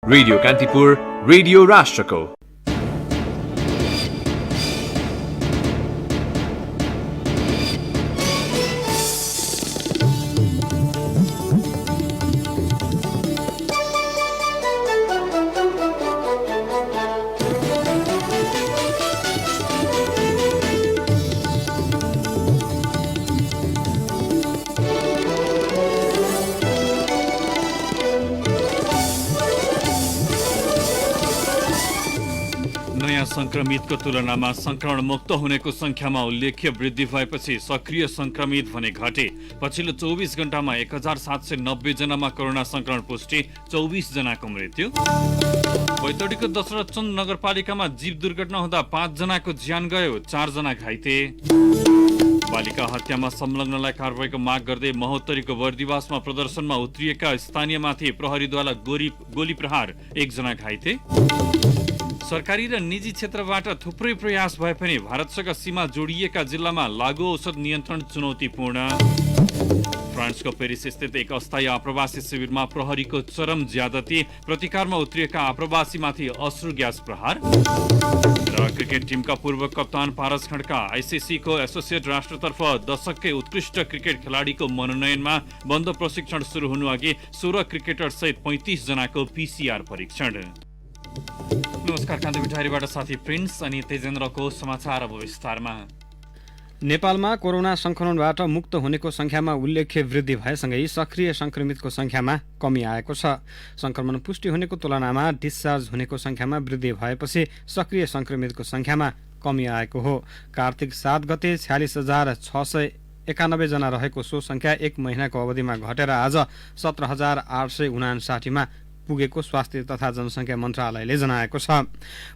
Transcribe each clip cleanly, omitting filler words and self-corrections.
Radio Kantipur, radio राष्ट्रको। संक्रमितको तुलनामा संक्रमण मुक्त हुनेको संख्यामा उल्लेख्य वृद्धि भएपछि सक्रिय संक्रमित भने घटे। पछिल्लो 24 घण्टामा 1790 जनामा कोरोना संक्रमण पुष्टि, 24 जनाको मृत्यु। बैतडीको दशरथचन्द नगरपालिकामा जीव दुर्घटना हुँदा 5 जनाको ज्यान गयो, 4 जना घाइते। बालिका हत्यामा संलग्नलाई कारबाहीको माग गर्दै महोत्तरीको बर्दिवासमा प्रदर्शनमा उत्रिएका स्थानीयमाथि प्रहरीद्वारा गोली प्रहार, 1 जना घाइते। सरकारी र निजी क्षेत्रबाट थुप्रै प्रयास भए पनि भारतसँग सीमा जोडिएका जिल्लामा लागु औषध नियन्त्रण चुनौतीपूर्ण। फ्रान्सको पेरिस स्थित एक अस्थायी आप्रवासी शिविरमा प्रहरीको चरम ज्यादती, प्रतिकारमा उत्रिएका आप्रवासीमाथि अश्रु ग्यास प्रहार। र क्रिकेट टिमका पूर्व कप्तान पारस खड्का आईसीसीको एसोसिएट राष्ट्रतर्फ दशककै उत्कृष्ट क्रिकेट खेलाडीको मनोनयनमा बन्द प्रशिक्षण सुरु हुनु अघि 16 क्रिकेटर सहित 35 जनाको पीसीआर परीक्षण। नमस्कार, कान्ति मिठारीबाट साथी प्रिन्स अनि तेजेन्द्रको समाचार अब विस्तारमा। नेपालमा कोरोना संक्रमणबाट मुक्त हुनेको संख्यामा उल्लेख्य वृद्धि भएसँगै सक्रिय संक्रमितको संख्यामा कमी आएको छ। संक्रमण पुष्टि हुनेको तुलनामा डिस्चार्ज हुनेको संख्यामा वृद्धि भएपछि सक्रिय संक्रमितको संख्यामा कमी आएको हो। कार्तिक 7 गते 46,691 जना रहेको सो संख्या 1 महिनाको अवधिमा घटेर आज 17,859 मा पुगेको स्वास्थ्य तथा जनसङ्ख्या मन्त्रालयले जनाएको छ।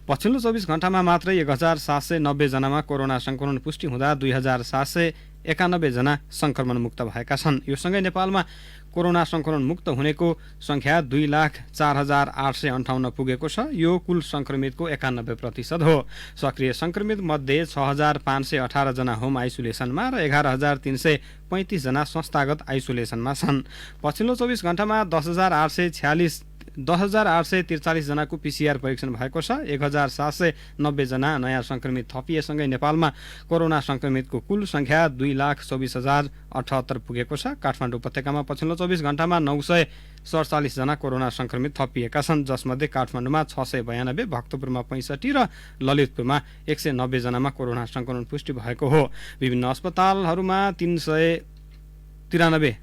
पछिल्लो 24 घण्टामा मात्रै 1790 जनामा कोरोना संक्रमण पुष्टि हुँदा 2791 जना संक्रमण मुक्त भएका छन्। यो सँगै नेपालमा कोरोना संक्रमण मुक्त हुनेको संख्या 2,04,858 पुगेको छ। यो कुल संक्रमितको 91% हो। सक्रिय संक्रमित मध्ये 6,518 जना होम आइसोलेसनमा र 11,335 जना संस्थागत आइसोलेसनमा छन्। पछिल्लो 24 घण्टामा 10,843 जनाको पीसीआर परीक्षण भएको छ। 1,790 जना नयाँ संक्रमित थपिएसँगै नेपालमा कोरोना संक्रमितको कुल संख्या 2,24,078 पुगेको छ। काठमाडौँ उपत्यकामा पछिल्लो 24 घण्टामा 947 जना कोरोना संक्रमित थपिएका छन्, जसमध्ये काठमाडौँमा 692, भक्तपुरमा 65 र ललितपुरमा 190 जनामा कोरोना संक्रमण पुष्टि भएको हो। विभिन्न अस्पतालहरूमा 393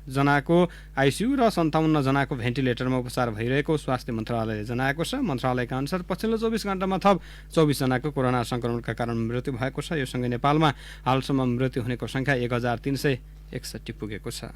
जनाको आइसियू र 57 जनाको भेन्टिलेटरमा उपचार भइरहेको स्वास्थ्य मन्त्रालयले जनाएको छ। मन्त्रालयका अनुसार पछिल्लो 24 घण्टामा थप 24 जनाको कोरोना संक्रमणका कारण मृत्यु भएको छ। यो सँगै नेपालमा हालसम्म मृत्यु हुनेको संख्या 1,361 पुगेको छ।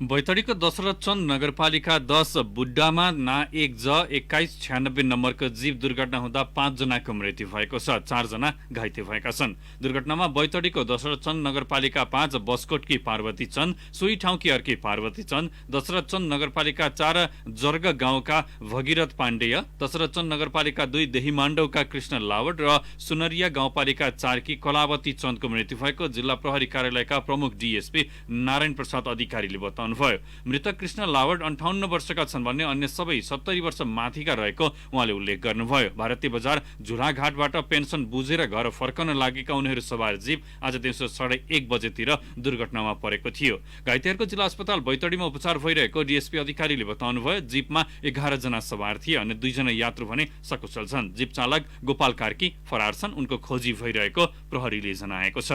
बैतडीको दशरथचन्द नगरपालिका 10 बुड्डामा ना 1J2196 नम्बरको जीव दुर्घटना हुँदा 5 जनाको मृत्यु भएको छ, 4 जना घाइते भएका छन्। दुर्घटनामा बैतडीको दशरथचन्द नगरपालिका 5 बसकोटकी पार्वती चन्द, सोही ठाउँकी अर्की पार्वती चन्द, दशरथचन्द नगरपालिका 4 जर्ग गाउँका भगीरथ पाण्डेय, दशरथचन्द नगरपालिका 2 देहीमाण्डौका कृष्ण लावट र सुनरिया गाउँपालिका 4 की कलावती चन्दको मृत्यु भएको जिल्ला प्रहरी कार्यालयका प्रमुख डीएसपी नारायण प्रसाद अधिकारीले बताउनु भयो। मृतक कृष्ण लावट 58 वर्षका छन् भने अन्य सबै 70 वर्ष माथिका रहेको उहाँले उल्लेख गर्नुभयो। भारतीय बजार झुलाघाटबाट पेन्सन बुझेर घर फर्कन लागेका उनीहरू सवार जीव आज दिउँसो 1:30 बजेतिर दुर्घटनामा परेको थियो। घाइतेहरूको जिल्ला अस्पताल बैतडीमा उपचार भइरहेको डीएसपी अधिकारीले बताउनुभयो। जीपमा 11 जना सवार थिए अनि 2 जना यात्रु भने सकुशल छन्। जीप चालक गोपाल कार्की फरार छन्, उनको खोजी भइरहेको प्रहरीले जनाएको छ।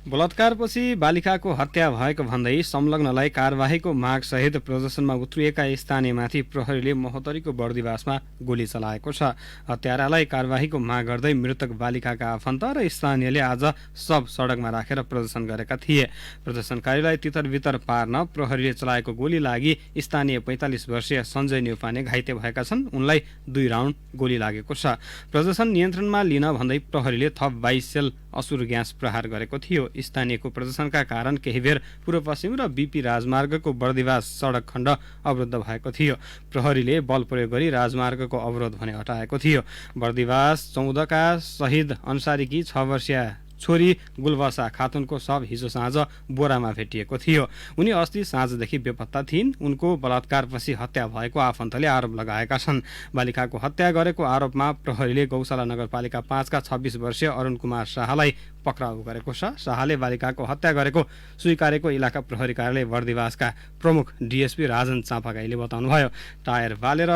बलात्कारपछि बालिकाको हत्या भएको भन्दै संलग्नलाई कारबाहीको माग सहित प्रदर्शनमा उत्रिएका स्थानीयमाथि प्रहरीले महोत्तरीको बर्दिवासमा गोली चलाएको छ। हत्यारालाई कारबाहीको माग गर्दै मृतक बालिकाका आफन्त र स्थानीयले आज सब सडकमा राखेर प्रदर्शन गरेका थिए। प्रदर्शनकारीलाई तितर-बितर पार्न प्रहरीले चलाएको गोली लागि स्थानीय 45 वर्षीय सञ्जय न्यौपाने घाइते भएका छन्। उनलाई 2 राउन्ड गोली लागेको छ। प्रदर्शन नियन्त्रणमा लिन भन्दै प्रहरीले थप 22 सेल असुर ग्यास प्रहार गरेको थियो। स्थानीयको प्रदर्शनका कारण केही बेर पूर्व पश्चिम र बीपी राजमार्गको बर्दिवास सडक खण्ड अवरुद्ध भएको थियो। प्रहरीले बल प्रयोग गरी राजमार्गको अवरोध भने हटाएको थियो। बर्दिवास 14 का शहीद अन्सारीकी 6 वर्षीय छोरी गुलबसा खातुनको शव हिजो साँझ बोरामा भेटिएको थियो। उनी अस्ति साँझदेखि बेपत्ता थिइन्। उनको बलात्कारपछि हत्या भएको आफन्तले आरोप लगाएका छन्। बालिकाको हत्या गरेको आरोपमा प्रहरीले गौशाला नगरपालिका 5 का 26 वर्षीय अरुण कुमार शाहलाई पक्राउ गरेको छ। शाहले बालिकाको हत्या गरेको स्वीकारेको इलाका प्रहरी कार्यालय बर्दिवासका प्रमुख डीएसपी राजन चापागाईले बताउनुभयो। टायर बालेर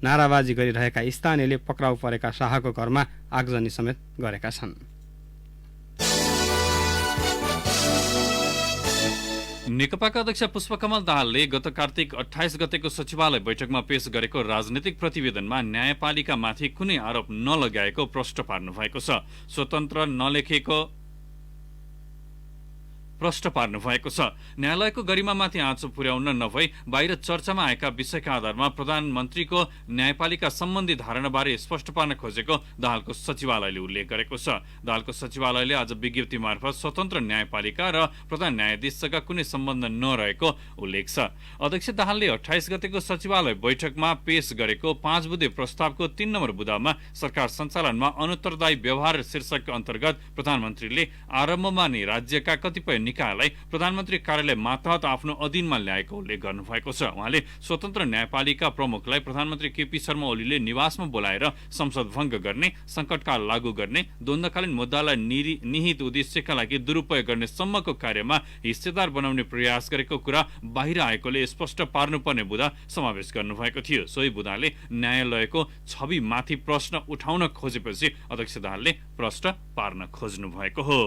नाराबाजी गरिरहेका स्थानीयले पक्राउ परेका शाहको घरमा आगजनी समेत गरेका छन्। नेकपाका अध्यक्ष पुष्पकमल दाहालले गत कार्तिक 28 गतेको सचिवालय बैठकमा पेश गरेको राजनीतिक प्रतिवेदनमा न्यायपालिकामाथि कुनै आरोप नलगाएको प्रश्न पार्नु भएको छ। स्वतन्त्र नलेखेको प्रश्न पार्नु भएको छ। न्यायालयको गरिमामाथि आँचो पुर्याउन नभई बाहिर चर्चामा आएका विषयका आधारमा प्रधानमन्त्रीको न्यायपालिका सम्बन्धी धारणाबारे स्पष्ट पार्न खोजेको दाहालको सचिवालयले उल्लेख गरेको छ। दाहालको सचिवालयले आज विज्ञप्ति मार्फत स्वतन्त्र न्यायपालिका र प्रधान न्यायाधीशका कुनै सम्बन्ध नरहेको उल्लेख छ। अध्यक्ष दाहालले 28 गतेको सचिवालय बैठकमा पेश गरेको 5 बुँदे प्रस्तावको 3 नम्बर बुँदामा सरकार सञ्चालनमा अनुत्तरदायी व्यवहार शीर्षक अन्तर्गत प्रधानमन्त्रीले आरम्भमा नै राज्यका कतिपय निकायलाई प्रधानमन्त्री कार्यालय मातहत आफ्नो अधीनमा ल्याएको उल्लेख गर्नुभएको छ। उहाँले स्वतन्त्र न्यायपालिका प्रमुखलाई प्रधानमन्त्री केपी शर्मा ओलीले निवासमा बोलाएर संसद भंग गर्ने, संकटकाल लागू गर्ने, द्वन्द्वकालीन मुद्दालाई निहित उद्देश्यका लागि दुरुपयोग गर्ने सम्मको कार्यमा हिस्सेदार बनाउने प्रयास गरेको कुरा बाहिर आएकोले स्पष्ट पार्नुपर्ने बुँदा समावेश गर्नुभएको थियो। सोही बुँदाले न्यायालयको छविमाथि प्रश्न उठाउन खोजेपछि अध्यक्ष दाहालले प्रश्न पार्न खोज्नु भएको हो।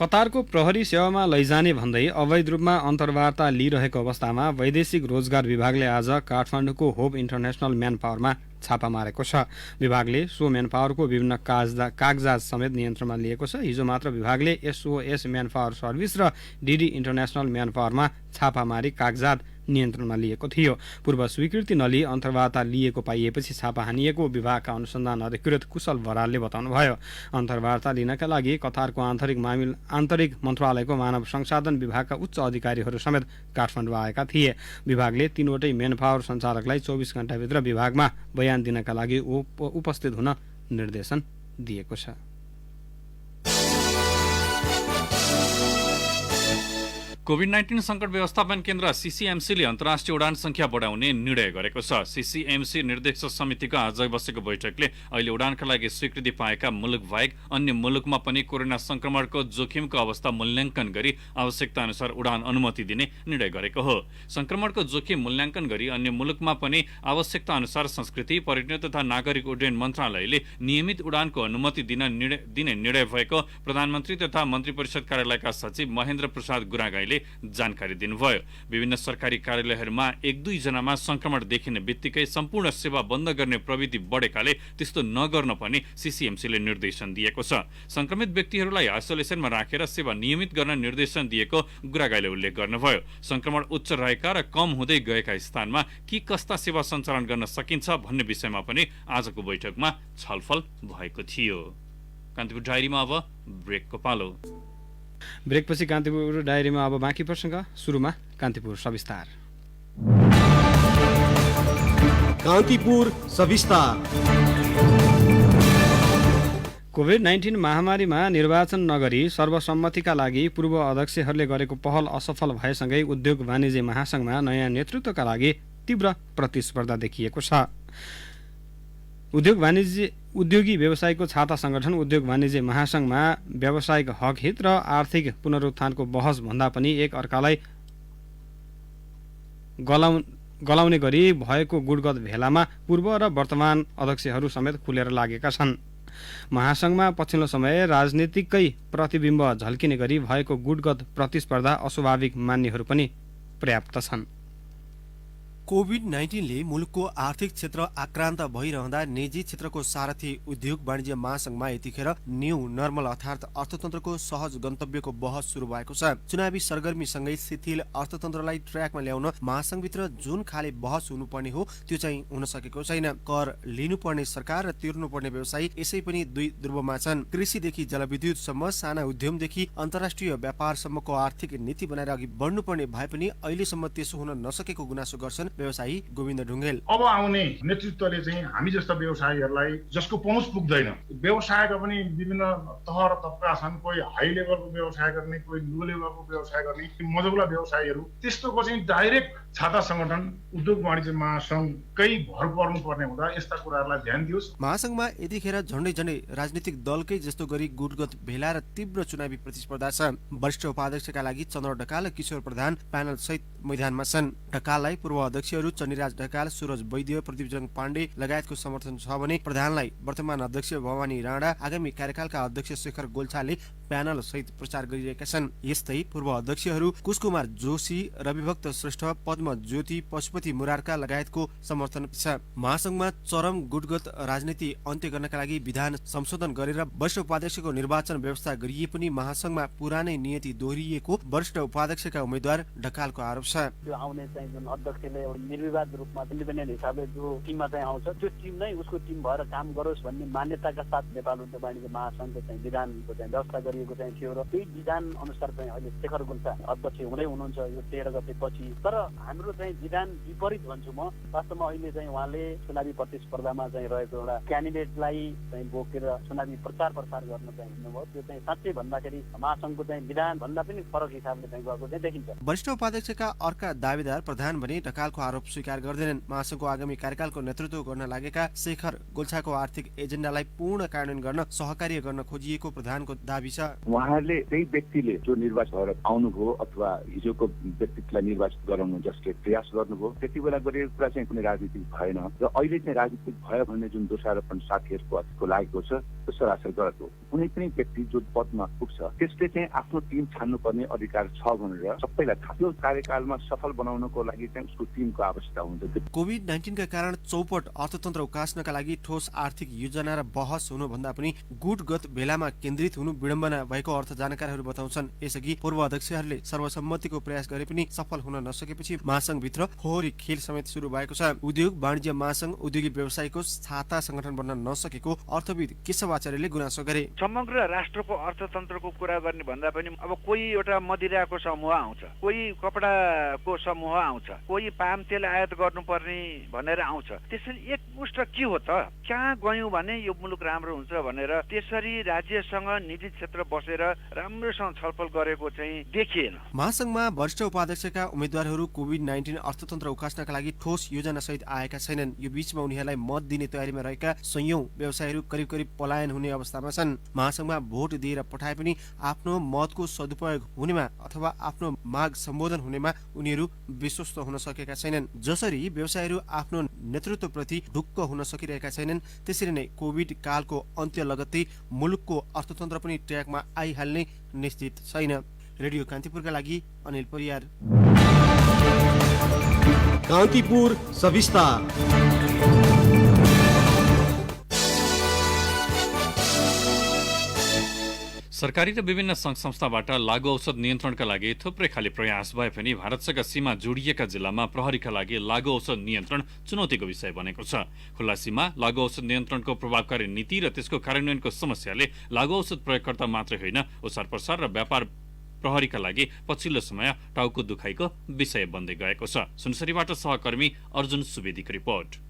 कतारको प्रहरी सेवामा लैजाने भन्दै अवैध रूपमा अन्तर्वार्ता लिइरहेको अवस्थामा वैदेशिक रोजगार विभागले आज काठमाडौँको होप इन्टरनेसनल म्यान पावरमा छापा मारेको छ। विभागले सो म्यान पावरको विभिन्न कागजात समेत नियन्त्रणमा लिएको छ। हिजो मात्र विभागले एसओएस म्यान पावर सर्भिस र डीडी इन्टरनेसनल म्यान पावरमा छापा मारी कागजात नियन्त्रणमा लिएको थियो। पूर्व स्वीकृति नलिई अन्तर्वार्ता लिएको पाइएपछि छापा हानिएको विभागका अनुसन्धान अधिकृत कुशल बरालले बताउनुभयो। अन्तर्वार्ता लिनका लागि कतारको आन्तरिक मन्त्रालयको मानव संसाधन विभागका उच्च अधिकारीहरू समेत काठमाडौँ आएका थिए। विभागले 3वटै म्यान पावर सञ्चालकलाई 24 घण्टाभित्र विभागमा बयान दिनका लागि उपस्थित हुन निर्देशन दिएको छ। कोभिड-19 संकट व्यवस्थापन केन्द्र सीसीएमसीले अन्तर्राष्ट्रिय उडान संख्या बढाउने निर्णय गरेको छ। सीसीएमसी निर्देशक समितिको आज बसेको बैठकले अहिले उडानका लागि स्वीकृति पाएका मुलुक बाहेक अन्य मुलुकमा पनि कोरोना संक्रमणको जोखिमको अवस्था मूल्याङ्कन गरी आवश्यकता अनुसार उडान अनुमति दिने निर्णय गरेको हो। संक्रमणको जोखिम मूल्याङ्कन गरी अन्य मुलुकमा पनि आवश्यकता अनुसार संस्कृति, पर्यटन तथा नागरिक उड्डयन मन्त्रालयले नियमित उडानको अनुमति दिने निर्णय भएको प्रधानमन्त्री तथा मन्त्री परिषद कार्यालयका सचिव महेन्द्र प्रसाद गुरागाईले जानकारी दिनुभयो। विभिन्न सरकारी कार्यालयहरूमा 1-2 जनामा संक्रमण देखिने बित्तिकै सम्पूर्ण सेवा बन्द गर्ने प्रवृत्ति बढेकाले त्यस्तो नगर्न पनि सीसीएमसीले निर्देशन दिएको छ। संक्रमित व्यक्तिहरूलाई आइसोलेसनमा राखेर सेवा नियमित गर्न निर्देशन दिएको गुरागाईले उल्लेख गर्नुभयो। संक्रमण उच्च रहेका र कम हुँदै गएका स्थानमा के कस्ता सेवा सञ्चालन गर्न सकिन्छ भन्ने विषयमा पनि आजको बैठकमा छलफल भएको थियो। कान्तिपुर डायरीमा अब ब्रेकको पालो। ब्रेकपछि कान्तिपुर डायरीमा अब बाँकी प्रसङ्ग। सुरुमा कान्तिपुर सविस्तार। कान्तिपुर सविस्तार। कोभिड-19 महामारीमा निर्वाचन नगरी सर्वसम्मतिका लागि पूर्व अध्यक्षहरूले गरेको पहल असफल भएसँगै उद्योग वाणिज्य महासंघमा नयाँ नेतृत्वका लागि तीव्र प्रतिस्पर्धा देखिएको छ। उद्योगी व्यवसायको छाता संगठन उद्योग वाणिज्य महासंघमा व्यावसायिक हक हित र आर्थिक पुनरुत्थानको बहस भन्दा पनि एक अर्कालाई गलाउने गरी भएको गुटगत भेलामा पूर्व र वर्तमान अध्यक्षहरू समेत खुलेर लागेका छन्। महासंघमा पछिल्लो समय राजनीतिकै प्रतिबिम्ब झल्किने गरी भएको गुटगत प्रतिस्पर्धा अस्वाभाविक मान्नेहरू पनि पर्याप्त छन्। कोभिड-19 ले मुलुकको आर्थिक क्षेत्र आक्रान्त भइरहँदा निजी क्षेत्रको सारथी उद्योग वाणिज्य महासंघमा यतिखेर न्यू नर्मल अर्थात् अर्थतन्त्रको सहज गन्तव्यको बहस सुरु भएको छ। चुनावी सरगर्मीसँगै शिथिल अर्थतन्त्रलाई ट्र्याकमा ल्याउन महासंघभित्र जुन खाले बहस हुनुपर्ने हो त्यो चाहिँ हुन सकेको छैन। कर लिनुपर्ने सरकार र तिर्नुपर्ने व्यवसायी यसै पनि दुई ध्रुवमा छन्। कृषिदेखि जलविद्युतसम्म साना उद्यमदेखि अन्तर्राष्ट्रिय व्यापारसम्मको आर्थिक नीति बनाएर अघि बढ्नुपर्ने भए पनि अहिलेसम्म त्यसो हुन नसकेको गुनासो गर्छन् व्यवसायी गोविन्द ढुङ्गेल। अब आउने नेतृत्वले चाहिँ हामी जस्ता व्यवसायीहरूलाई जसको पहुँच पुग्दैन, व्यवसायका पनि विभिन्न तह र तबका छन्, कोही हाई लेभलको व्यवसाय गर्ने, कोही लो लेभलको व्यवसाय गर्ने, मझौला व्यवसायीहरू, त्यस्तोको चाहिँ डाइरेक्ट छाता संगठन उद्योग वाणिज्य महासंघकै भर पर्नुपर्ने हुँदा यस्ता कुराहरूलाई ध्यान दियोस्। महासंघमा यतिखेर झण्डै राजनीतिक दलकै जस्तो गरी गुटगत भेला र तीव्र चुनावी प्रतिस्पर्धा छ। वरिष्ठ उपाध्यक्षका लागि चन्द्र ढकाल र किशोर प्रधान प्यानल सहित मैदानमा छन्। ढकाललाई पूर्व अध्यक्षहरू चण्डीराज ढकाल, सुरज वैद्य, प्रदीपजङ पाण्डे लगायतको समर्थन छ भने प्रधानलाई वर्तमान अध्यक्ष भवानी राणा, आगामी कार्यकालका अध्यक्ष शेखर गोल्छाले प्यानल सहित प्रचार गरिरहेका छन्। यस्तै पूर्व अध्यक्षहरू कुशकुमार जोशी, रविभक्त श्रेष्ठ, पद्म ज्योति, पशुपति मुरारका लगायतको समर्थन छ। महासंघमा चरम गुटगत राजनीति अन्त्य गर्नका लागि विधान संशोधन गरेर वरिष्ठ उपाध्यक्षको निर्वाचन व्यवस्था गरिए पनि महासंघमा पुरानै नियति दोहोरिएको वरिष्ठ उपाध्यक्षका उम्मेद्वार ढकालको आरोप छ। त्यो आउने चाहिँ जुन अध्यक्षले एउटा निर्विवाद रूपमा इन्डिपेन्डेन्ट हिसाबले जो टिममा चाहिँ आउँछ त्यो टिम नै उसको टिम भएर काम गरोस् भन्ने मान्यताका साथ नेपाल उद्योग वाणिज्य महासंघको चाहिँ विधानको चाहिँ व्यवस्था गरिएको चाहिँ थियो र त्यही विधान अनुसार चाहिँ अहिले शेखर गोल्छा अध्यक्ष हुँदै हुनुहुन्छ यो 13 गते पछि। तर हाम्रो चाहिँ विधान विपरीत भन्छु म। वास्तवमा अहिले चाहिँ उहाँले चुनावी प्रतिस्पर्धामा चाहिँ रहेको एउटा क्यान्डिडेटलाई चाहिँ बोकेर चुनावी प्रचार प्रसार गर्न चाहिँ हिँड्नुभयो। त्यो चाहिँ साँच्चै भन्दाखेरि महासंघको चाहिँ विधान भन्दा पनि फरक हिसाबले चाहिँ गएको चाहिँ देखिन्छ। वरिष्ठ उपाध्यक्षका अर्का दावेदार प्रधान भने ढकालको आरोप स्वीकार गर्दैनन्। महासंघको आगामी कार्यकालको नेतृत्व गर्न लागेका शेखर गोल्छाको आर्थिक एजेन्डालाई पूर्ण कार्यान्वयन गर्न सहकार्य गर्न खोजिएको प्रधानको दाबी छ। उहाँहरूले त्यही व्यक्तिले जो निर्वाचित भएर आउनुभयो अथवा हिजोको व्यक्तित्वलाई निर्वाचित गराउनु जसले प्रयास गर्नुभयो त्यति बेला गरेको कुरा चाहिँ कुनै राजनीतिक भएन र अहिले चाहिँ राजनीतिक भयो भन्ने जुन दोषारोपण साथीहरूको लागेको छ त्यो सरासर गलत हो। कुनै पनि व्यक्ति जो पदमा पुग्छ त्यसले चाहिँ आफ्नो टिम छान्नुपर्ने अधिकार छ भनेर सबैलाई थाहा। त्यो कार्यकालमा सफल बनाउनको लागि चाहिँ उसको टिमको आवश्यकता हुन्छ। कोभिड-19 का कारण चौपट अर्थतन्त्र उकास्नका लागि ठोस आर्थिक योजना र बहस हुनुभन्दा पनि गुटगत भेलामा केन्द्रित हुनु विडम्बना भएको अर्थ जानकारहरू बताउँछन्। यसअघि पूर्व अध्यक्षहरूले सर्वसम्मतिको प्रयास गरे पनि सफल हुन नसकेपछि महासंघभित्र फोहोरी खेल समेत सुरु भएको छ। उद्योग वाणिज्य महासंघ उद्योगी व्यवसायको छाता संगठन बन्न नसकेको अर्थविद केशव आचार्यले गुनासो गरे। समग्र राष्ट्रको अर्थतन्त्रको कुरा गर्ने भन्दा पनि अब कोही एउटा मदिराको समूह आउँछ, कोही कपडाको समूह आउँछ, कोही पाम तेल आयात गर्नुपर्ने भनेर आउँछ। त्यसरी एकमुष्ट के हो त? कहाँ गयौँ भने यो मुलुक राम्रो हुन्छ भनेर त्यसरी राज्यसँग निजी क्षेत्र बसेर राम्रोसँग छलफल गरेको चाहिँ देखिएन। महासंघमा वरिष्ठ उपाध्यक्षका उम्मेद्वारहरू कोभिड-19 अर्थतन्त्र उकास्नका लागि ठोस योजना सहित आएका छैनन्। यो बीचमा उनीहरूलाई मत दिने तयारीमा रहेका संयौं व्यवसायीहरू करिब करिब पलायन हुने अवस्थामा छन्। महासंघमा भोट दिएर पठाए पनि आफ्नो मतको सदुपयोग हुनेमा अथवा आफ्नो माग सम्बोधन हुनेमा उनीहरू विश्वस्त हुन सकेका छैनन्। जसरी व्यवसायीहरू आफ्नो नेतृत्वप्रति ढुक्क हुन सकिरहेका छैनन् त्यसरी नै कोभिड कालको अन्त्य लगत्तै मुलुकको अर्थतन्त्र पनि ट्र्याकमा आइहाल्ने निश्चित छैन। रेडियो कान्तिपुरका लागि अनिल परियार। कान्तिपुर सविस्तार। सरकारी र विभिन्न सङ्घ संस्थाबाट लागु औषध नियन्त्रणका लागि थुप्रै खाले प्रयास भए पनि भारतसँग सीमा जोडिएका जिल्लामा प्रहरीका लागि लागु औषध नियन्त्रण चुनौतीको विषय बनेको छ। खुल्ला सीमा, लागु औषध नियन्त्रणको प्रभावकारी नीति र त्यसको कार्यान्वयनको समस्याले लागु औषध प्रयोगकर्ता मात्रै होइन ओसार प्रसार र व्यापार प्रहरीका लागि पछिल्लो समय टाउको दुखाइको विषय बन्दै गएको छ। सुनसरीबाट सहकर्मी अर्जुन सुवेदीको रिपोर्ट।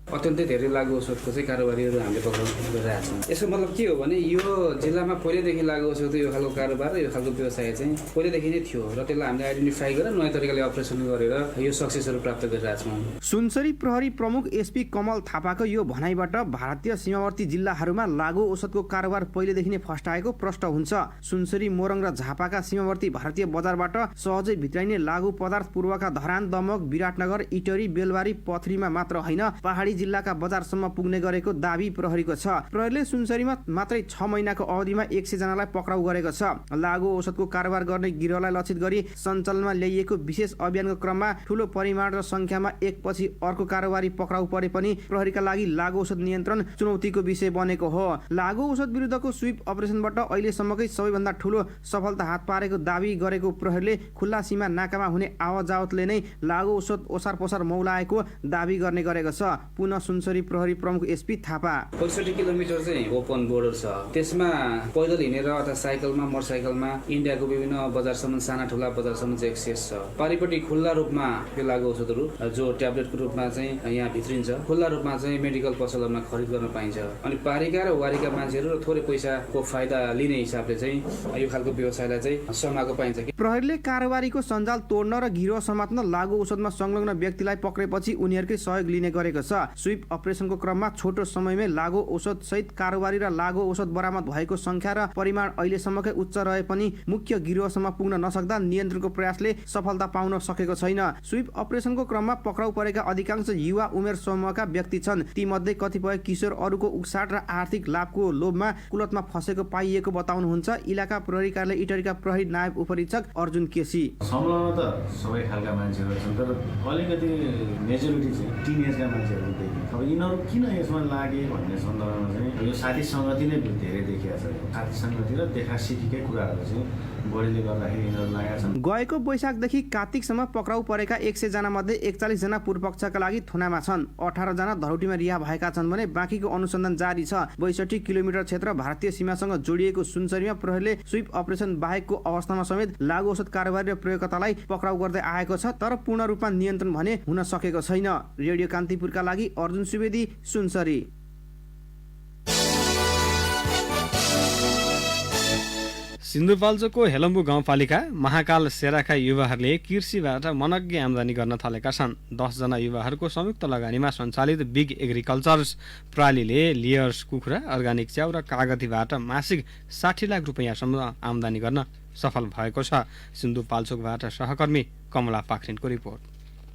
अत्यन्तै धेरै लागु औषधको चाहिँ कारोबारीहरू हामीले पक्राउ गरिरहेका छौँ। यसको मतलब के हो भने यो जिल्लामा पहिलेदेखि लागु औषधको यो खालको कारोबार र यो खालको व्यवसाय चाहिँ पहिलेदेखि नै थियो र त्यसलाई हामीले आइडेन्टिफाई गरेर नयाँ तरिकाले अपरेसन गरेर यो सक्सेसहरू प्राप्त गरिरहेका छौँ। सुनसरी प्रहरी प्रमुख एसपी कमल थापाको यो भनाइबाट भारतीय सीमावर्ती जिल्लाहरूमा लागु औषधको कारोबार पहिलेदेखि नै फस्टाएको प्रष्ट हुन्छ। सुनसरी, मोरङ र झापाका सीमावर्ती भारतीय बजारबाट सहजै भित्राइने लागु पदार्थ पूर्वका धरान, दमक, विराटनगर, इटरी, बेलबारी, पथरीमा मात्र होइन पहाडी जिल्लाका बजारसम्म पुग्ने गरेको दाबी प्रहरीको छ। प्रहरीले सुनसरीमा मात्रै 6 महिनाको अवधिमा 100 जनालाई पक्राउ गरेको छ। लागु औषधको कारोबार गर्ने गिरोहलाई लक्षित गरी सञ्चालनमा ल्याइएको विशेष अभियानको क्रममा ठूलो परिमाण र संख्यामा एकपछि अर्को कारोबारी पक्राउ परे पनि प्रहरीका लागि लागु औषध नियन्त्रण चुनौतीको विषय बनेको हो। लागु औषध विरुद्धको स्वीप अपरेसनबाट अहिलेसम्मकै सबैभन्दा ठूलो सफलता हात पारेको दाबी गरेको प्रहरीले खुल्ला सीमा नाकामा हुने आवत जावतले नै लागु औषध ओसार पसार मौलाएको दाबी गर्ने गरेको छ। पुनः सुनसरी प्रहरी प्रमुख एसपी थापा। 65 किलोमिटर चाहिँ ओपन बोर्डर छ, त्यसमा पैदल हिँडेर अथवा साइकलमा मोटरसाइकलमा इन्डियाको विभिन्न बजारसम्म साना ठुला बजारसम्म चाहिँ एक्सेस छ। पारिपट्टि खुल्ला रूपमा यो लागु औषधहरू जो ट्याब्लेटको रूपमा चाहिँ यहाँ भित्रिन्छ, खुल्ला रूपमा चाहिँ मेडिकल पसलहरूमा खरिद गर्न पाइन्छ। अनि पारिका र वारीका मान्छेहरू र थोरै पैसाको फाइदा लिने हिसाबले चाहिँ यो खालको व्यवसायलाई चाहिँ समाएको पाइन्छ। प्रहरीले कारोबारीको सञ्जाल तोड्न र गिरोह समात्न लागु औषधमा संलग्न व्यक्तिलाई पक्रेपछि उनीहरूकै सहयोग लिने गरेको छ। स्वीप अपरेसनको क्रममा छोटो समयमै लागु औषध सहित कारोबारी र लागु औषध बरामद भएको संख्या र परिमाण अहिलेसम्मकै उच्च रहे पनि मुख्य गिरोहसम्म पुग्न नसक्दा नियन्त्रणको प्रयासले सफलता पाउन सकेको छैन। स्वीप अपरेसनको क्रममा पक्राउ परेका अधिकांश युवा उमेर समूहका व्यक्ति छन्। तीमध्ये कतिपय किशोर अरूको उक्साट र आर्थिक लाभको लोभमा कुलतमा फसेको पाइएको बताउनुहुन्छ इलाका प्रहरी कार्यालय इटरीका प्रहरी नायब उपरीक्षक अर्जुन केसी। संलग्न त सबै खालका मान्छेहरू छन्, तर अलिकति मेजोरिटी चाहिँ टिनेजका मान्छेहरू देखिन्छ। अब यिनीहरू किन यसमा लागे भन्ने सन्दर्भमा चाहिँ यो साथी सङ्गति नै धेरै देखिएको छ। साथी सङ्गति र देखा सिकीकै कुराहरू चाहिँ बढीले गर्दाखेरि यिनीहरू लागेका छन्। गएको वैशाखदेखि कार्तिकसम्म पक्राउ परेका 100 जना मध्ये 41 जना पूर्वपक्षका लागि थुनामा छन्। 18 जना धरौटीमा रिहा भएका छन् भने बाँकीको अनुसन्धान जारी छ। 62 किलोमिटर क्षेत्र भारतीय सीमासँग जोडिएको सुनसरीमा प्रहरीले स्वीप अपरेसन बाहेकको अवस्थामा समेत लागु औषध कारोबारी र प्रयोगकर्तालाई पक्राउ गर्दै आएको छ, तर पूर्ण रूपमा नियन्त्रण भने हुन सकेको छैन। रेडियो कान्तिपुरका लागि अर्जुन सुवेदी, सुनसरी। सिन्धुपाल्चोकको हेलम्बु गाउँपालिका महाकाल सेराका युवाहरूले कृषिबाट मनग्गे आमदानी गर्न थालेका छन्। 10 जना युवाहरूको संयुक्त लगानीमा सञ्चालित बिग एग्रिकल्चर्स प्रणालीले लियर्स कुखुरा, अर्गानिक च्याउ र कागतीबाट मासिक 60 लाख रुपैयाँसम्म आमदानी गर्न सफल भएको छ। सिन्धुपाल्चोकबाट सहकर्मी कमला पाखरिनको रिपोर्ट।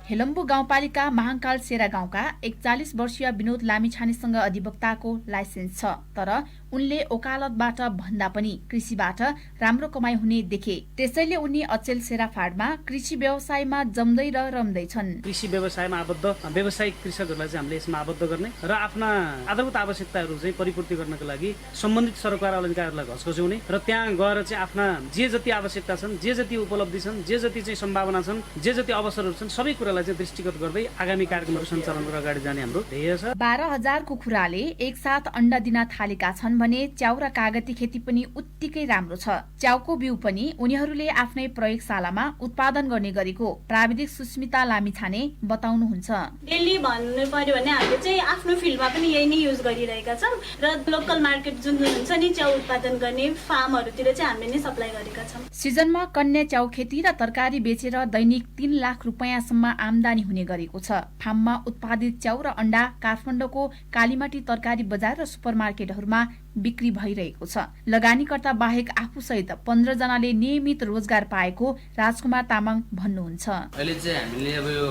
हेलम्बु गाउँपालिका महाकाल सेरा गाउँका 41 वर्षीय विनोद लामिछानेसँग अधिवक्ताको लाइसेन्स छ, तर उनले ओकालतबाट भन्दा पनि कृषिबाट राम्रो कमाइ हुने देखे। त्यसैले उनी अचेल सेराफाडमा कृषि व्यवसायमा जम्दै र रम्दैछन्। कृषि व्यवसायमा आबद्ध व्यावसायिक कृषकहरूलाई चाहिँ हामीले यसमा आबद्ध गर्ने र आफ्ना आधारभूत आवश्यकताहरू चाहिँ परिपूर्ति गर्नको लागि सम्बन्धित सरकार अलङ्कारहरूलाई घचघच्याउने र त्यहाँ गएर चाहिँ आफ्ना जे जति आवश्यकता छन्, जे जति उपलब्धि छन्, जे जति चाहिँ सम्भावना छन्, जे जति अवसरहरू छन्, सबै कुरालाई चाहिँ दृष्टिगत गर्दै आगामी कार्यक्रमहरू सञ्चालन गरेर अगाडि जाने हाम्रो ध्येय छ। 12,000 कुखुराले एकसाथ अण्डा दिन थालेका छन् भने च्याउ र कागती खेती पनि उत्तिकै राम्रो छ। च्याउको बिउ पनि उनीहरूले आफ्नै प्रयोगशालामा उत्पादन गर्ने गरेको प्राविधिक सुस्मिता लामिछाने बताउनुहुन्छ। डेली भन्नु पर्यो भने हामीले चाहिँ आफ्नो फिल्डमा पनि यही नै युज गरिरहेका छौँ र लोकल मार्केट जुन हुन्छ नि च्याउ उत्पादन गर्ने फार्महरूतिर चाहिँ हामीले नै सप्लाई गरेका छौँ। सिजनमा कन्या च्याउ खेती र तरकारी बेचेर दैनिक 3 लाख रुपैयाँसम्म आमदानी हुने गरेको छ। फार्ममा उत्पादित च्याउ र अण्डा काठमाडौँको कालीमाटी तरकारी बजार र सुपरमार्केटहरूमा बिक्री भइरहेको छ। लगानीकर्ता बाहेक आफूसहित 15 जनाले नियमित रोजगार पाएको राजकुमार तामाङ भन्नुहुन्छ। अहिले चाहिँ हामीले अब यो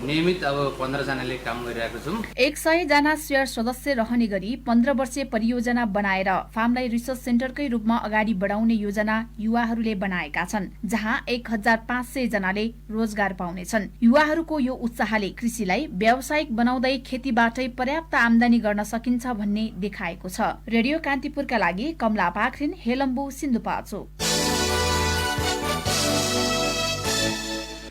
नियमित 15 जनाले काम गरिरहेको छौँ। 100 जना शेयर सदस्य रहने गरी 15 वर्षीय परियोजना बनाएर फार्मलाई रिसर्च सेन्टरकै रूपमा अगाडि बढाउने योजना युवाहरूले बनाएका छन्, जहाँ 1500 जनाले रोजगार पाउनेछन्। युवाहरूको यो उत्साहले कृषिलाई व्यावसायिक बनाउँदै खेतीबाटै पर्याप्त आमदानी गर्न सकिन्छ भन्ने देखाएको छ। रेडियो कान्तिपुरका लागि कमला पाखरिन, हेलम्बु, सिन्धुपाल्चोक।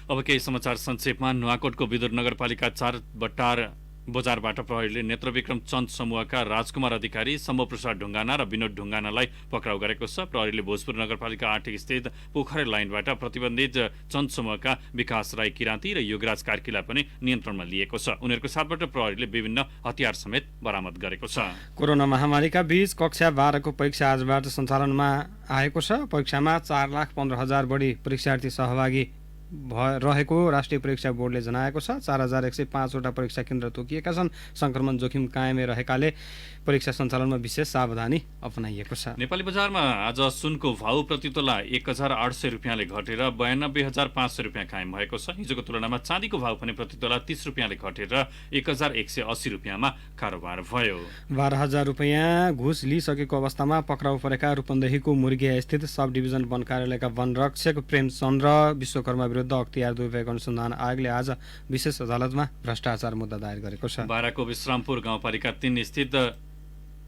अब केही समाचार संक्षेपमा। नुवाकोटको विदुर नगरपालिका 4 बट्टार बजारबाट प्रहरीले नेत्रविक्रम चन्द समूहका राजकुमार अधिकारी, सम्भवप्रसाद ढुङ्गाना र विनोद ढुङ्गानालाई पक्राउ गरेको छ। प्रहरीले भोजपुर नगरपालिका 8 स्थित पोखरे लाइनबाट प्रतिबन्धित चन्द समूहका विकास राई किराँती र योगराज कार्कीलाई पनि नियन्त्रणमा लिएको छ। उनीहरूको साथबाट प्रहरीले विभिन्न हतियार समेत बरामद गरेको छ। कोरोना महामारीका बीच कक्षा 12 को परीक्षा आजबाट सञ्चालनमा आएको छ। परीक्षामा 4,15,000 बढी परीक्षार्थी सहभागी रहेको राष्ट्रिय परीक्षा बोर्डले जनाएको छ। 4,105 वटा परीक्षा केन्द्र तोकिएका छन्। संक्रमण जोखिम कायमै रहेकाले परीक्षा सञ्चालनमा विशेष सावधानी अपनाइएको छ। नेपाली बजारमा आज सुनको भाउ प्रति तोला 1,800 रुपियाँले घटेर 92,500 रुपियाँ कायम भएको छ। हिजोको तुलनामा चाँदीको भाउ पनि प्रति तोला 30 रुपियाँले घटेर 1,180 रुपियाँमा कारोबार भयो। 12,000 रुपियाँ घुस लिइसकेको अवस्थामा पक्राउ परेका रूपन्देहीको मुर्गिया स्थित सब डिभिजन वन कार्यालयका वनरक्षक प्रेमचन्द्र विश्वकर्मा विरुद्ध अख्तियार दुर्व्यय अनुसन्धान आयोगले आज विशेष अदालतमा भ्रष्टाचार मुद्दा दायर गरेको छ। बाराको विश्रामपुर गाउँपालिका 3 स्थित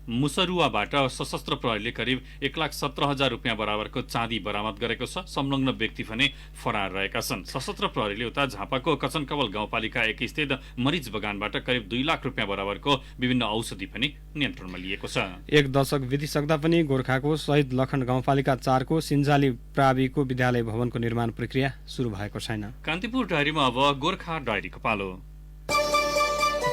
मुसरुवाबाट सशस्त्र प्रहरीले करिब 1,17,000 रुपियाँ बराबरको चाँदी बरामद गरेको छ। संलग्न व्यक्ति भने फरार रहेका छन्। सशस्त्र प्रहरीले उता झापाको कचनकवल गाउँपालिका 1 स्थित मरिच बगानबाट करिब 2 लाख रुपियाँ बराबरको विभिन्न औषधि पनि नियन्त्रणमा लिएको छ। एक दशक बितिसक्दा पनि गोर्खाको शहीद लखन गाउँपालिका 4 को सिन्जाली प्राविको विद्यालय भवनको निर्माण प्रक्रिया सुरु भएको छैन। कान्तिपुर डायरीमा अब गोर्खा डायरीको पालो।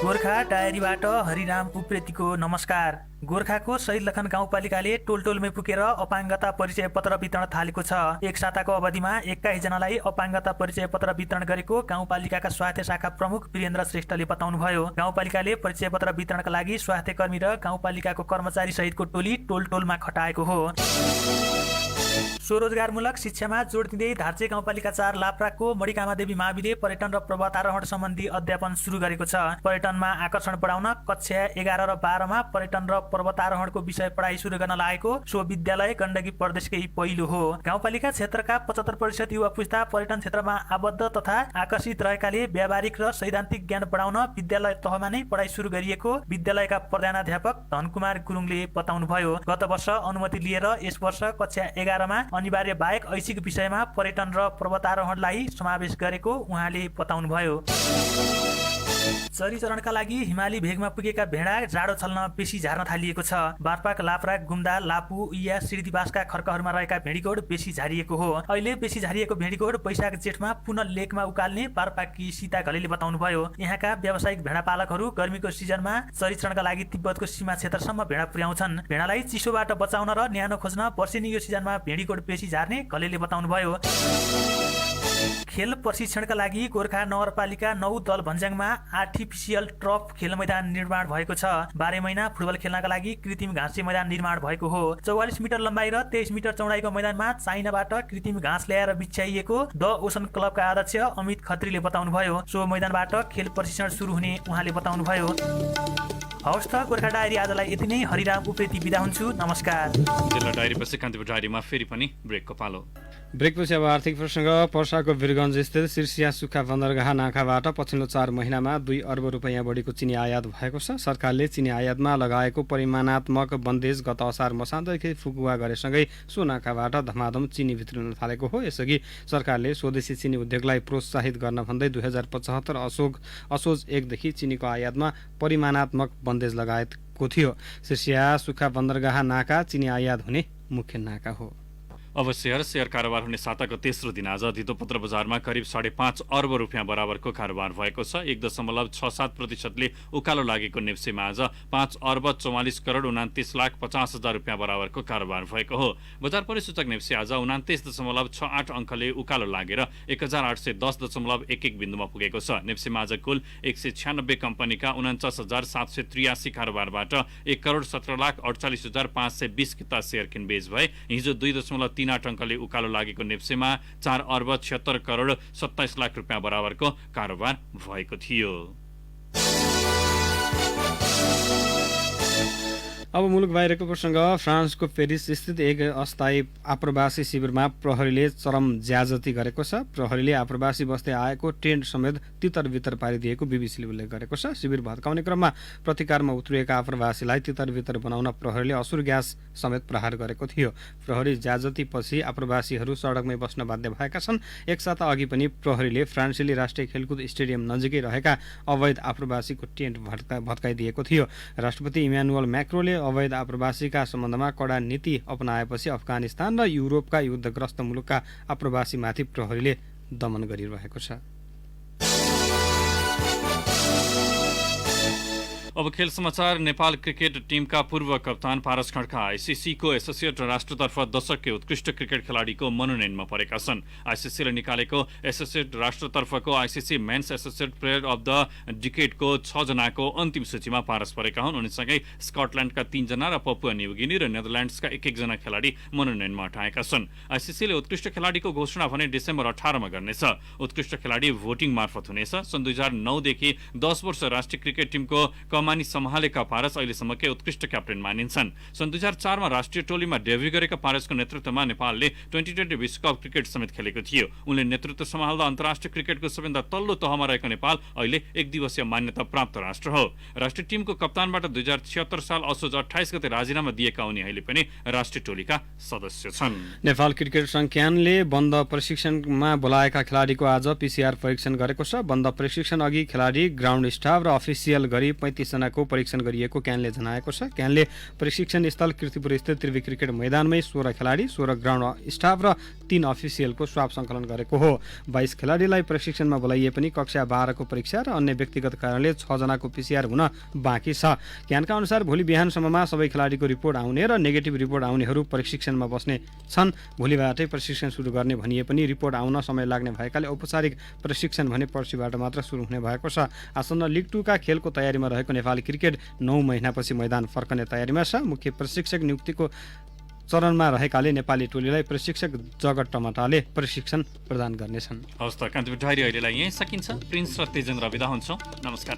गोर्खा डायरीबाट हरिराम उप्रेतीको नमस्कार। गोर्खाको शहीद लखन गाउँपालिकाले टोलटोलमै पुगेर अपाङ्गता परिचय पत्र वितरण थालेको छ। एक साताको अवधिमा 21 जनालाई अपाङ्गता परिचय पत्र वितरण गरेको गाउँपालिकाका स्वास्थ्य शाखा प्रमुख वीरेन्द्र श्रेष्ठले बताउनुभयो। गाउँपालिकाले परिचय पत्र वितरणका लागि स्वास्थ्य कर्मी र गाउँपालिकाको कर्मचारी सहितको टोली टोलटोलमा खटाएको हो। स्वरोजगारमूलक शिक्षामा जोड दिँदै धार्चे गाउँपालिका 4 लाप्राकको मणिकामादेवी माविले पर्यटन र पर्वतारोहण सम्बन्धी अध्यापन सुरु गरेको छ। पर्यटनमा आकर्षण बढाउन कक्षा 11 र 12 मा पर्यटन र पर्वतारोहणको विषय पढाइ सुरु गर्न लागेको सो विद्यालय गण्डकी प्रदेशकै पहिलो हो। गाउँपालिका क्षेत्रका 75% युवा पुस्ता पर्यटन क्षेत्रमा आबद्ध तथा आकर्षित रहेकाले व्यावहारिक र सैद्धान्तिक ज्ञान बढाउन विद्यालय तहमा नै पढाइ सुरु गरिएको विद्यालयका प्रधानाध्यापक धनकुमार गुरुङले बताउनुभयो। गत वर्ष अनुमति लिएर यस वर्ष कक्षा 11 मा अनिवार्य बाहेक ऐच्छिक विषयमा पर्यटन र पर्वतारोहणलाई समावेश गरेको उहाँले बताउनुभयो। चरीचरणका लागि हिमाली भेगमा पुगेका भेडा जाडो छल्न बेसी झार्न थालिएको छ। बारपाक, लाप्राक, गुम्दा, लापु, इया, सिर्दीबासका खर्कहरूमा रहेका भेडीगोड बेसी झारिएको हो। अहिले बेसी झारिएको भेडीगोड वैशाख जेठमा पुनः लेकमा उकाल्ने बारपाककी सीता घलेले बताउनुभयो। यहाँका व्यावसायिक भेडा पालकहरू गर्मीको सिजनमा चरीचरणका लागि तिब्बतको सीमा क्षेत्रसम्म भेडा पुर्याउँछन्। भेडालाई चिसोबाट बचाउन र न्यानो खोज्न वर्षेनी यो सिजनमा भेडीगोड बेसी झार्ने घलेले बताउनुभयो। खेल प्रशिक्षणका लागि गोर्खा नगरपालिका 9 दल भन्ज्याङमा आर्टिफिसियल टर्फ खेल मैदान निर्माण भएको छ। 12 महिना फुटबल खेल्नका लागि कृत्रिम घाँसे मैदान निर्माण भएको हो। 44 मिटर लम्बाइ र 23 मिटर चौडाइको मैदानमा चाइनाबाट कृत्रिम घाँस ल्याएर बिछ्याइएको द ओसन क्लबका अध्यक्ष अमित खत्रीले बताउनुभयो। सो मैदानबाट खेल प्रशिक्षण सुरु हुने उहाँले बताउनुभयो। हवस् त गोर्खा डायरी आजलाई यति नै। हरिराम उप्रेती बिदा हुन्छु। नमस्कार। जिल्ला डायरीपछि कान्तिपुर डायरीमा फेरि पनि ब्रेकको पालो। ब्रेकपछि अब आर्थिक प्रसङ्ग। पर्साको वीरगञ्ज स्थित सिर्सिया सुक्खा बन्दरगाह नाकाबाट पछिल्लो 4 महिनामा 2 अर्ब रुपैयाँ बढीको चिनी आयात भएको छ। सरकारले चिनी आयातमा लगाएको परिमाणात्मक बन्देज गत असार मसान्तदेखि फुकुवा गरेसँगै सो नाकाबाट धमाधम चिनी भित्रिन थालेको हो। यसअघि सरकारले स्वदेशी चिनी उद्योगलाई प्रोत्साहित गर्न भन्दै 2075 असोज 1 देखि चिनीको आयातमा परिमाणात्मक बन्देज लगाएको थियो। सिर्सिया सुक्खा बन्दरगाह नाका चिनी आयात हुने मुख्य नाका हो। अब शेयर कारोबार हुने साताको तेस्रो दिन आज धितोपत्र बजारमा करिब 5.5 अर्ब रुपियाँ बराबरको कारोबार भएको छ। 1.67%ले उकालो लागेको नेप्सेमा आज 5 अर्ब 44 करोड 29 लाख 50 हजार रुपियाँ बराबरको कारोबार भएको हो। बजार परिसूचक नेप्से आज 29.68 अङ्कले उकालो लागेर 1810.11 बिन्दुमा पुगेको छ। नेप्सेमा आज कुल 196 कम्पनीका 49,783 कारोबारबाट 1 करोड 17 लाख 48 हजार 520 किता शेयर किनबेच भए। हिजो 2.38 अङ्कले उकालो लागेको नेप्सेमा 4 अर्ब 76 करोड 27 लाख रुपियाँ बराबरको कारोबार भएको थियो। अब मुलुक बाहिरको प्रसङ्ग। फ्रान्सको पेरिस स्थित एक अस्थायी आप्रवासी शिविरमा प्रहरीले चरम ज्याजती गरेको छ। प्रहरीले आप्रवासी बस्दै आएको टेन्ट समेत तितर बितर पारिदिएको बीबीसीले उल्लेख गरेको छ। शिविर भत्काउने क्रममा प्रतिकारमा उत्रिएका आप्रवासीलाई तितर बितर बनाउन प्रहरीले असुर ग्यास समेत प्रहार गरेको थियो। प्रहरी ज्याजतीपछि आप्रवासीहरू सडकमै बस्न बाध्य भएका छन्। एक साता अघि पनि प्रहरीले फ्रान्सेली राष्ट्रिय खेलकुद स्टेडियम नजिकै रहेका अवैध आप्रवासीको टेन्ट भत्काइदिएको थियो। राष्ट्रपति इमानुएल म्याक्रोले अवैध आप्रवासीका सम्बन्धमा कडा नीति अपनाएपछि अफगानिस्तान र युरोपका युद्धग्रस्त मुलुकका आप्रवासीमाथि प्रहरीले दमन गरिरहेको छ। अब खेल समाचार। नेपाल क्रिकेट टिमका पूर्व कप्तान पारस खड्का आइसिसीको एसोसिएट राष्ट्रतर्फ दशककै उत्कृष्ट क्रिकेट खेलाडीको मनोनयनमा परेका छन्। आइसिसीले निकालेको एसोसिएट राष्ट्रतर्फको ICC men's associate player of the डिकेडको 6 जनाको अन्तिम सूचीमा पारस परेका हुन्। उनीसँगै स्कटल्यान्डका 3 जना र पपुवा न्युगिनी र नेदरल्यान्ड्सका 1-1 जना खेलाडी मनोनयनमा हटाएका छन्। आइसिसीले उत्कृष्ट खेलाडीको घोषणा भने डिसेम्बर 18 मा गर्नेछ। उत्कृष्ट खेलाडी भोटिङ मार्फत हुनेछ। सन् 2009 देखि 10 वर्ष राष्ट्रिय क्रिकेट टिमको कमानी सम्हालेका पारस अहिलेसम्मकै उत्कृष्ट क्याप्टेन मानिन्छन्। सन् 2004 मा राष्ट्रिय टोलीमा डेब्यू गरेका पारसको नेतृत्वमा नेपालले 2020 विश्वकप क्रिकेट समेत खेलेको थियो। उनले नेतृत्व सम्हाल्दा अन्तर्राष्ट्रिय क्रिकेटको सबैभन्दा तल्लो तहमा रहेको नेपाल अहिले एक दिवसीय मान्यता प्राप्त राष्ट्र हो। राष्ट्रिय टिमको कप्तानबाट 2076 साल असोज 28 गते राजीनामा दिएका उनी अहिले पनि राष्ट्रिय टोलीका सदस्य छन्। नेपाल क्रिकेट संघ क्यानले बन्द प्रशिक्षणमा बोलाएका खेलाडीको आज पीसीआर परीक्षण गरेको छ। बन्द प्रशिक्षण अघि खेलाडी, ग्राउन्ड स्टाफ र अफिसियल गरी 35 जनाको परीक्षण गरिएको क्यानले जनाएको छ। क्यानले परीक्षण स्थल कीर्तिपुर स्थित त्रिवी क्रिकेट मैदानमै 16 खेलाडी, 16 ग्राउन्ड स्टाफ र 3 अफिसियलको स्वाब सङ्कलन गरेको हो। 22 खेलाडीलाई प्रशिक्षणमा बोलाइए पनि कक्षा 12 को परीक्षा र अन्य व्यक्तिगत कारणले 6 जनाको पीसीआर हुन बाँकी छ। क्यानका अनुसार भोलि बिहानसम्ममा सबै खेलाडीको रिपोर्ट आउने र नेगेटिभ रिपोर्ट आउनेहरू प्रशिक्षणमा बस्ने छन्। भोलिबाटै प्रशिक्षण सुरु गर्ने भनिए पनि रिपोर्ट आउन समय लाग्ने भएकाले औपचारिक प्रशिक्षण भने पर्सिबाट मात्र सुरु हुने भएको छ। आसन्न लिग 2 का खेलको तयारीमा रहेको नेपाली क्रिकेट 9 महिनापछि मैदान फर्कने तयारीमा छ। मुख्य प्रशिक्षक नियुक्तिको चरणमा रहेकाले नेपाली टोलीलाई प्रशिक्षक जगत टमाटाले प्रशिक्षण प्रदान गर्नेछन्। हवस् त कान्तिपुर डायरी अहिलेलाई यहीँ सकिन्छ। प्रिन्स र तेजेन्द्र बिदा हुन्छौँ। नमस्कार।